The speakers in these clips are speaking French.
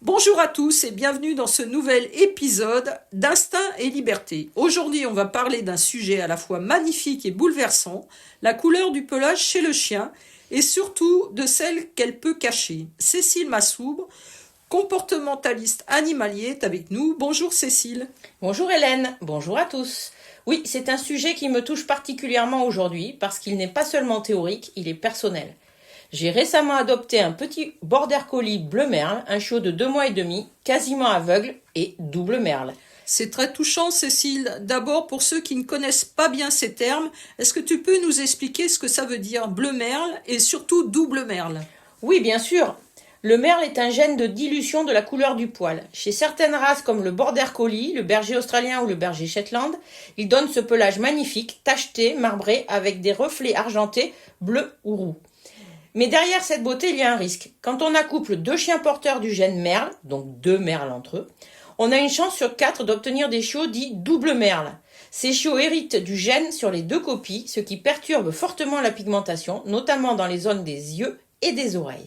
Bonjour à tous et bienvenue dans ce nouvel épisode d'Instinct et Liberté. Aujourd'hui, on va parler d'un sujet à la fois magnifique et bouleversant, la couleur du pelage chez le chien et surtout de celle qu'elle peut cacher. Cécile Massoubre, comportementaliste animalier, est avec nous. Bonjour Cécile. Bonjour Hélène, bonjour à tous. Oui, c'est un sujet qui me touche particulièrement aujourd'hui parce qu'il n'est pas seulement théorique, il est personnel. J'ai récemment adopté un petit border collie bleu merle, un chiot de 2 mois et demi, quasiment aveugle et double merle. C'est très touchant Cécile. D'abord, pour ceux qui ne connaissent pas bien ces termes, est-ce que tu peux nous expliquer ce que ça veut dire bleu merle et surtout double merle? Oui, bien sûr. Le merle est un gène de dilution de la couleur du poil. Chez certaines races comme le border collie, le berger australien ou le berger Shetland, il donne ce pelage magnifique, tacheté, marbré, avec des reflets argentés, bleus ou roux. Mais derrière cette beauté, il y a un risque. Quand on accouple 2 chiens porteurs du gène merle, donc 2 merles entre eux, on a une chance sur 4 d'obtenir des chiots dits double merle. Ces chiots héritent du gène sur les 2 copies, ce qui perturbe fortement la pigmentation, notamment dans les zones des yeux et des oreilles.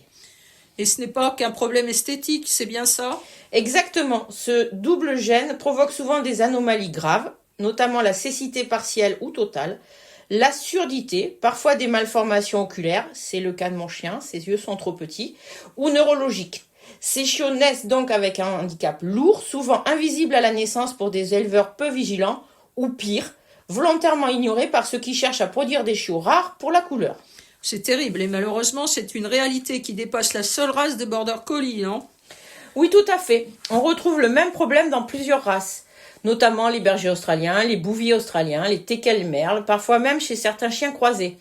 Et ce n'est pas qu'un problème esthétique, c'est bien ça? Exactement, ce double gène provoque souvent des anomalies graves, notamment la cécité partielle ou totale, la surdité, parfois des malformations oculaires, c'est le cas de mon chien, ses yeux sont trop petits, ou neurologiques. Ces chiots naissent donc avec un handicap lourd, souvent invisible à la naissance pour des éleveurs peu vigilants, ou pire, volontairement ignorés par ceux qui cherchent à produire des chiots rares pour la couleur. C'est terrible et malheureusement c'est une réalité qui dépasse la seule race de border collie, non? Oui, tout à fait. On retrouve le même problème dans plusieurs races, notamment les bergers australiens, les bouviers australiens, les teckel merles, parfois même chez certains chiens croisés.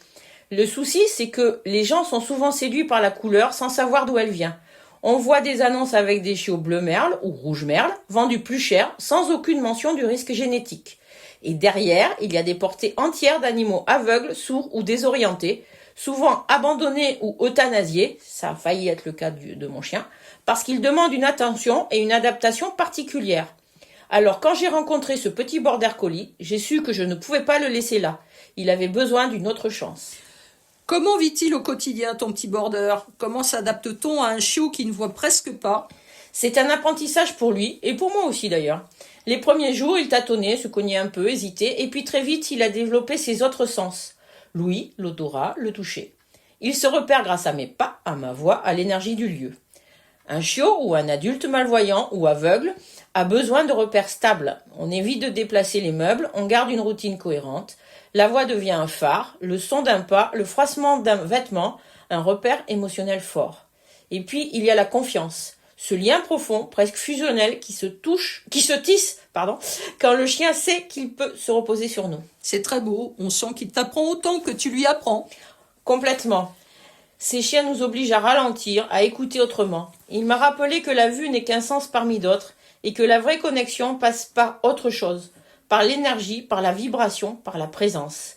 Le souci, c'est que les gens sont souvent séduits par la couleur sans savoir d'où elle vient. On voit des annonces avec des chiots bleu merle ou rouge merle, vendus plus cher, sans aucune mention du risque génétique. Et derrière, il y a des portées entières d'animaux aveugles, sourds ou désorientés, souvent abandonnés ou euthanasiés, ça a failli être le cas de mon chien, parce qu'ils demandent une attention et une adaptation particulière. Alors quand j'ai rencontré ce petit border collie, j'ai su que je ne pouvais pas le laisser là. Il avait besoin d'une autre chance. Comment vit-il au quotidien ton petit border? Comment s'adapte-t-on à un chiot qui ne voit presque pas? C'est un apprentissage pour lui, et pour moi aussi d'ailleurs. Les premiers jours, il tâtonnait, se cognait un peu, hésitait, et puis très vite, il a développé ses autres sens. L'ouïe, l'odorat, le toucher. Il se repère grâce à mes pas, à ma voix, à l'énergie du lieu. Un chiot ou un adulte malvoyant ou aveugle a besoin de repères stables. On évite de déplacer les meubles, on garde une routine cohérente. La voix devient un phare, le son d'un pas, le froissement d'un vêtement, un repère émotionnel fort. Et puis, il y a la confiance. Ce lien profond, presque fusionnel, qui se tisse, quand le chien sait qu'il peut se reposer sur nous. C'est très beau, on sent qu'il t'apprend autant que tu lui apprends. Complètement. Ces chiens nous obligent à ralentir, à écouter autrement. Il m'a rappelé que la vue n'est qu'un sens parmi d'autres et que la vraie connexion passe par autre chose, par l'énergie, par la vibration, par la présence.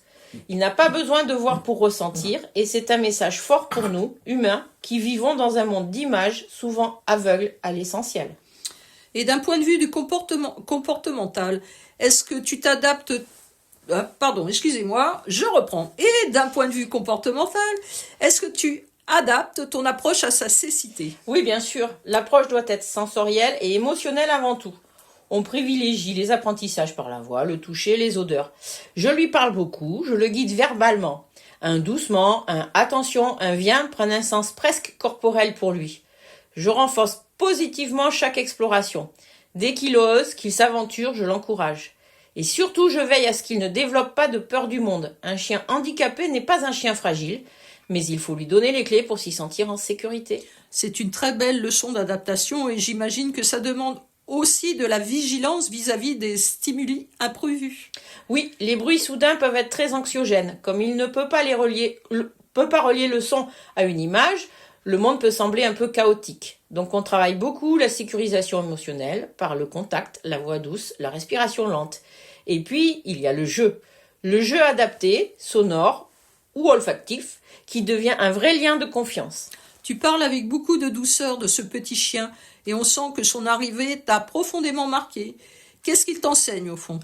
Il n'a pas besoin de voir pour ressentir et c'est un message fort pour nous, humains, qui vivons dans un monde d'images, souvent aveugles à l'essentiel. Et d'un point de vue du comportemental, est-ce que tu t'adaptes... Pardon, excusez-moi, je reprends. Et d'un point de vue comportemental, est-ce que tu adaptes ton approche à sa cécité? Oui, bien sûr. L'approche doit être sensorielle et émotionnelle avant tout. On privilégie les apprentissages par la voix, le toucher, les odeurs. Je lui parle beaucoup, je le guide verbalement. Un doucement, un attention, un viens prennent un sens presque corporel pour lui. Je renforce positivement chaque exploration. Dès qu'il ose, qu'il s'aventure, je l'encourage. Et surtout, je veille à ce qu'il ne développe pas de peur du monde. Un chien handicapé n'est pas un chien fragile, mais il faut lui donner les clés pour s'y sentir en sécurité. C'est une très belle leçon d'adaptation et j'imagine que ça demande aussi de la vigilance vis-à-vis des stimuli imprévus. Oui, les bruits soudains peuvent être très anxiogènes. Comme il ne peut pas relier le son à une image, le monde peut sembler un peu chaotique. Donc on travaille beaucoup la sécurisation émotionnelle par le contact, la voix douce, la respiration lente. Et puis, il y a le jeu. Le jeu adapté, sonore ou olfactif, qui devient un vrai lien de confiance. Tu parles avec beaucoup de douceur de ce petit chien et on sent que son arrivée t'a profondément marqué. Qu'est-ce qu'il t'enseigne au fond?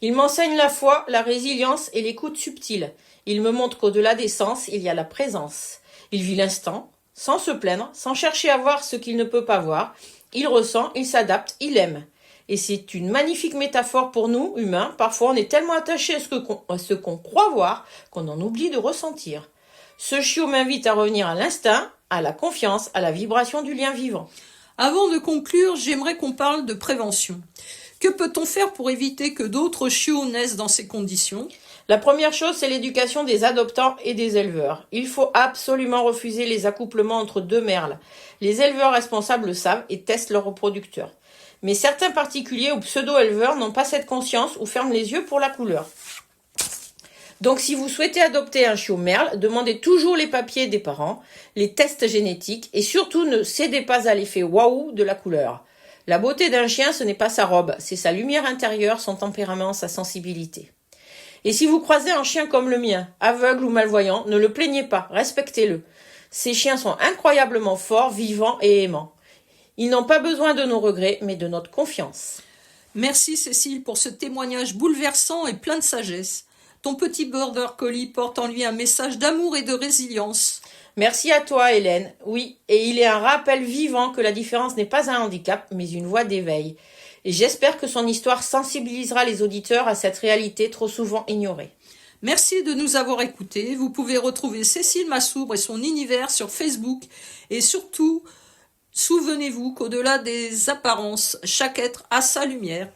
Il m'enseigne la foi, la résilience et l'écoute subtile. Il me montre qu'au-delà des sens, il y a la présence. Il vit l'instant, sans se plaindre, sans chercher à voir ce qu'il ne peut pas voir. Il ressent, il s'adapte, il aime. Et c'est une magnifique métaphore pour nous, humains. Parfois, on est tellement attaché à ce qu'on croit voir qu'on en oublie de ressentir. Ce chiot m'invite à revenir à l'instinct, à la confiance, à la vibration du lien vivant. Avant de conclure, j'aimerais qu'on parle de prévention. Que peut-on faire pour éviter que d'autres chiots naissent dans ces conditions ? La première chose, c'est l'éducation des adoptants et des éleveurs. Il faut absolument refuser les accouplements entre deux merles. Les éleveurs responsables le savent et testent leurs reproducteurs. Mais certains particuliers ou pseudo-éleveurs n'ont pas cette conscience ou ferment les yeux pour la couleur. Donc si vous souhaitez adopter un chiot merle, demandez toujours les papiers des parents, les tests génétiques et surtout ne cédez pas à l'effet waouh de la couleur. La beauté d'un chien, ce n'est pas sa robe, c'est sa lumière intérieure, son tempérament, sa sensibilité. Et si vous croisez un chien comme le mien, aveugle ou malvoyant, ne le plaignez pas, respectez-le. Ces chiens sont incroyablement forts, vivants et aimants. Ils n'ont pas besoin de nos regrets, mais de notre confiance. Merci Cécile pour ce témoignage bouleversant et plein de sagesse. Ton petit border collie porte en lui un message d'amour et de résilience. Merci à toi Hélène. Oui, et il est un rappel vivant que la différence n'est pas un handicap, mais une voie d'éveil. Et j'espère que son histoire sensibilisera les auditeurs à cette réalité trop souvent ignorée. Merci de nous avoir écoutés. Vous pouvez retrouver Cécile Massoubre et son univers sur Facebook. Et surtout, souvenez-vous qu'au-delà des apparences, chaque être a sa lumière.